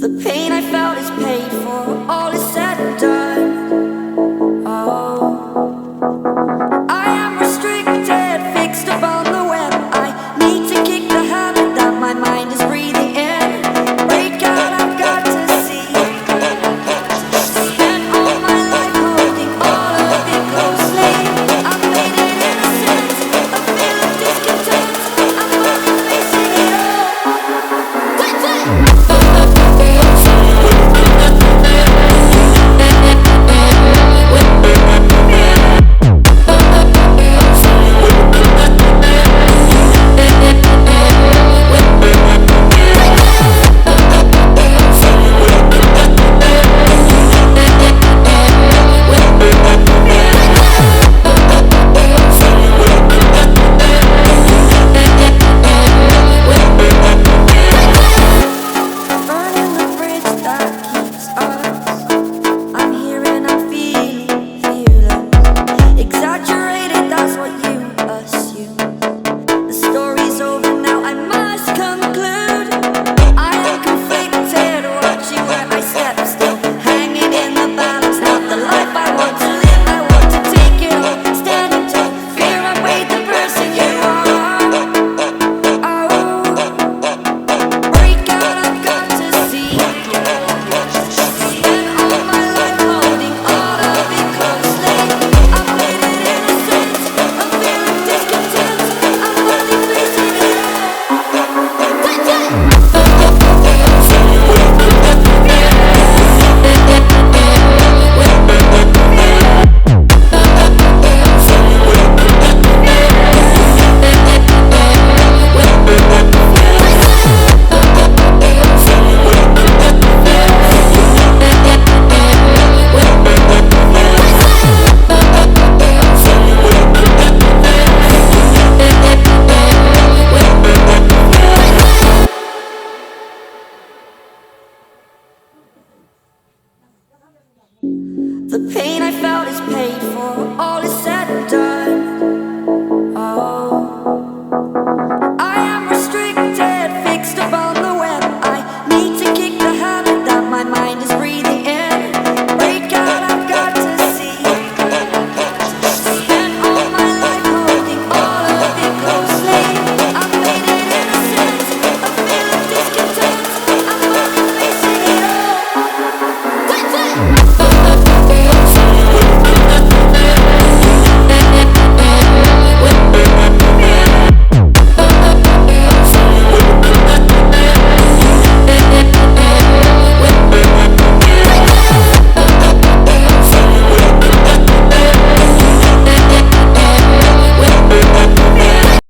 The pain I felt is paid for, all is said and done. Oh, I am restricted, fixed upon the web. I need to kick the habit that my mind is breathing in. Break out, I've got to see. Spent all my life holding all of it closely. I've made it innocent, a feel of discontent. I'm finally facing it all. The pain I felt is paid for.